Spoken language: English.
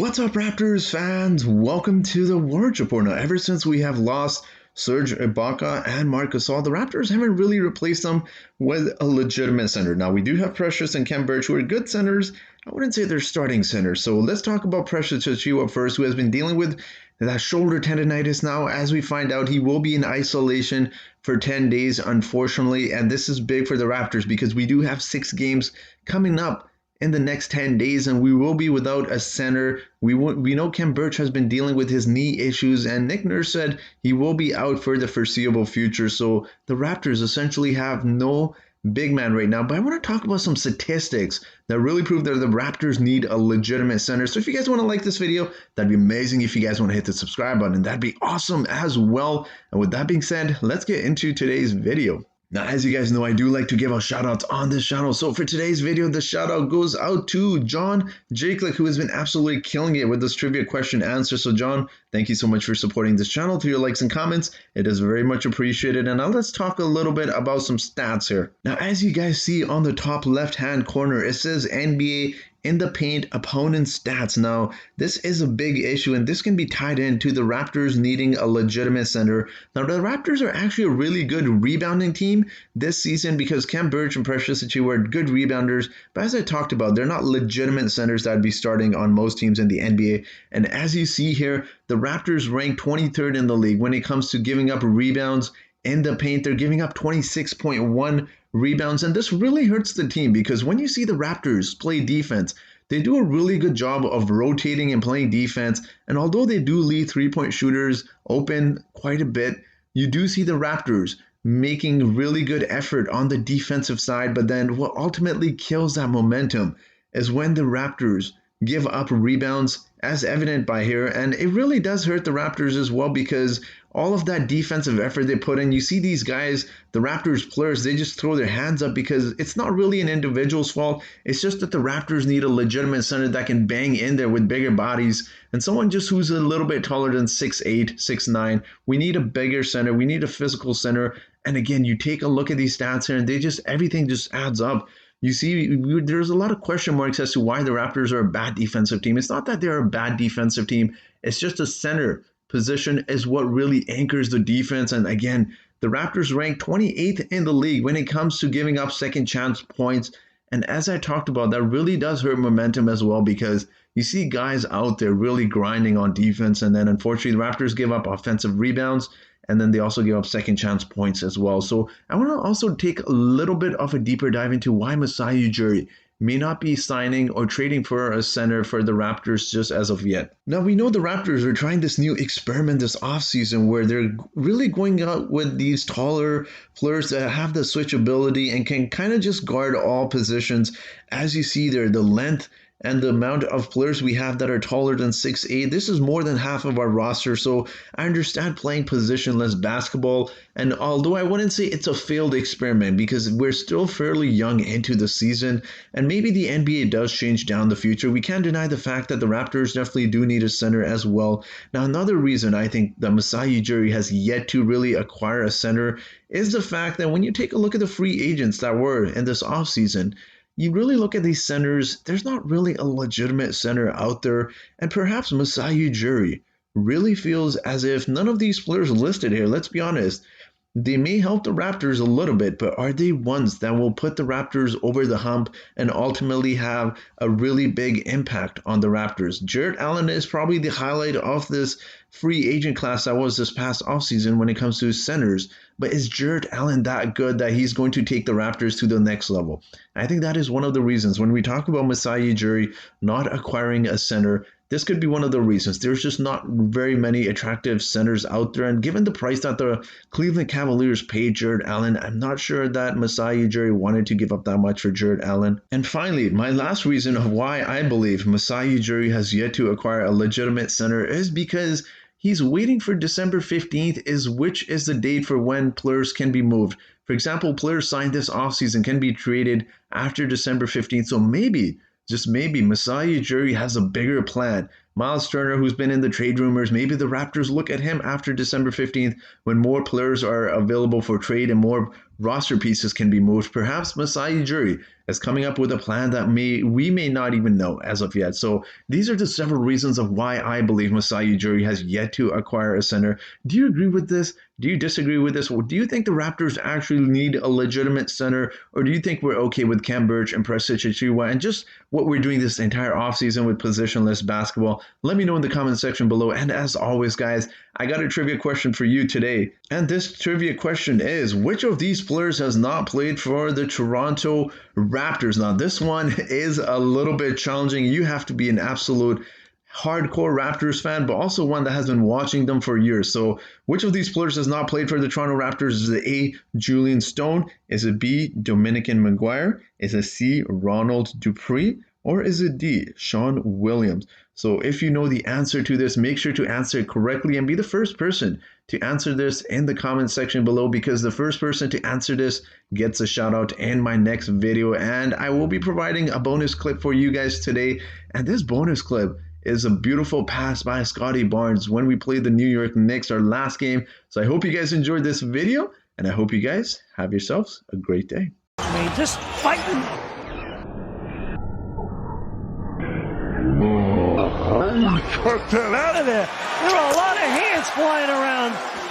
What's up, Raptors fans? Welcome to the Warriors Report. Now, ever since we have lost Serge Ibaka and Marc Gasol, the Raptors haven't really replaced them with a legitimate center. Now, we do have Precious and Khem Birch, who are good centers. I wouldn't say they're starting centers. So let's talk about Precious Achiuwa first, who has been dealing with that shoulder tendonitis now. As we find out, he will be in isolation for 10 days, unfortunately. And this is big for the Raptors because we do have 6 games coming up in the next 10 days, and we will be without a center. We know Khem Birch has been dealing with his knee issues, and Nick Nurse said he will be out for the foreseeable future. So the Raptors essentially have no big man right now. But I want to talk about some statistics that really prove that the Raptors need a legitimate center. So if you guys want to like this video, that'd be amazing. If you guys want to hit the subscribe button, that'd be awesome as well. And with that being said, let's get into today's video. Now, as you guys know, I do like to give out shout-outs on this channel. So for today's video, the shout-out goes out to John Jakelick, who has been absolutely killing it with this trivia question answer. So John, thank you so much for supporting this channel. Through your likes and comments, it is very much appreciated. And now let's talk a little bit about some stats here. Now, as you guys see on the top left-hand corner, it says NBA in the paint opponent stats. Now, this is a big issue, and this can be tied into the Raptors needing a legitimate center. Now, the Raptors are actually a really good rebounding team this season because Khem Birch and Precious Achiuwa are good rebounders. But as I talked about, they're not legitimate centers that would be starting on most teams in the NBA. And as you see here, the Raptors rank 23rd in the league when it comes to giving up rebounds in the paint. They're giving up 26.1 rebounds, and this really hurts the team because when you see the Raptors play defense, they do a really good job of rotating and playing defense. And although they do leave three-point shooters open quite a bit, you do see the Raptors making really good effort on the defensive side. But then what ultimately kills that momentum is when the Raptors give up rebounds, as evident by here. And it really does hurt the Raptors as well because all of that defensive effort they put in, you see these guys, the Raptors players, they just throw their hands up because it's not really an individual's fault. It's just that the Raptors need a legitimate center that can bang in there with bigger bodies and someone just who's a little bit taller than 6'8", 6'9". We need a bigger center. We need a physical center. And again, you take a look at these stats here and everything just adds up. You see, there's a lot of question marks as to why the Raptors are a bad defensive team. It's not that they're a bad defensive team. It's just a center position is what really anchors the defense. And again, the Raptors rank 28th in the league when it comes to giving up second chance points. And as I talked about, that really does hurt momentum as well because you see guys out there really grinding on defense. And then unfortunately, the Raptors give up offensive rebounds. And then they also give up second chance points as well. So I want to also take a little bit of a deeper dive into why Masai Ujiri may not be signing or trading for a center for the Raptors just as of yet. Now, we know the Raptors are trying this new experiment this offseason where they're really going out with these taller players that have the switchability and can kind of just guard all positions. As you see there, the length and the amount of players we have that are taller than 6'8", this is more than half of our roster. So I understand playing positionless basketball. And although I wouldn't say it's a failed experiment because we're still fairly young into the season and maybe the NBA does change down the future, we can't deny the fact that the Raptors definitely do need a center as well. Now, another reason I think that Masai Ujiri has yet to really acquire a center is the fact that when you take a look at the free agents that were in this offseason, you really look at these centers, there's not really a legitimate center out there. And perhaps Masai Ujiri really feels as if none of these players listed here, let's be honest, they may help the Raptors a little bit, but are they ones that will put the Raptors over the hump and ultimately have a really big impact on the Raptors? Jarrett Allen is probably the highlight of this free agent class that was this past offseason when it comes to centers. But is Jarrett Allen that good that he's going to take the Raptors to the next level? I think that is one of the reasons when we talk about Masai Ujiri not acquiring a center, this could be one of the reasons. There's just not very many attractive centers out there. And given the price that the Cleveland Cavaliers paid Jarrett Allen, I'm not sure that Masai Ujiri wanted to give up that much for Jarrett Allen. And finally, my last reason of why I believe Masai Ujiri has yet to acquire a legitimate center is because he's waiting for December 15th, which is the date for when players can be moved. For example, players signed this offseason can be traded after December 15th. So maybe, just maybe, Masai Ujiri has a bigger plan. Miles Turner, who's been in the trade rumors. Maybe the Raptors look at him after December 15th when more players are available for trade and more roster pieces can be moved. Perhaps Masai Ujiri is coming up with a plan that we may not even know as of yet. So these are the several reasons of why I believe Masai Ujiri has yet to acquire a center. Do you agree with this? Do you disagree with this? Or do you think the Raptors actually need a legitimate center? Or do you think we're okay with Cam Birch and Precious Achiuwa and just what we're doing this entire offseason with positionless basketball? Let me know in the comment section below. And as always, guys, I got a trivia question for you today. And this trivia question is, which of these players has not played for the Toronto Raptors? Now, this one is a little bit challenging. You have to be an absolute hardcore Raptors fan, but also one that has been watching them for years. So which of these players has not played for the Toronto Raptors? Is it A, Julian Stone? Is it B, Dominican McGuire? Is it C, Ronald Dupree? Or is it D, Sean Williams? So if you know the answer to this, make sure to answer it correctly and be the first person to answer this in the comment section below, because the first person to answer this gets a shout out in my next video. And I will be providing a bonus clip for you guys today. And this bonus clip is a beautiful pass by Scotty Barnes when we played the New York Knicks, our last game. So I hope you guys enjoyed this video, and I hope you guys have yourselves a great day. I mean, just fighting. Cut that out of there. There are a lot of hands flying around.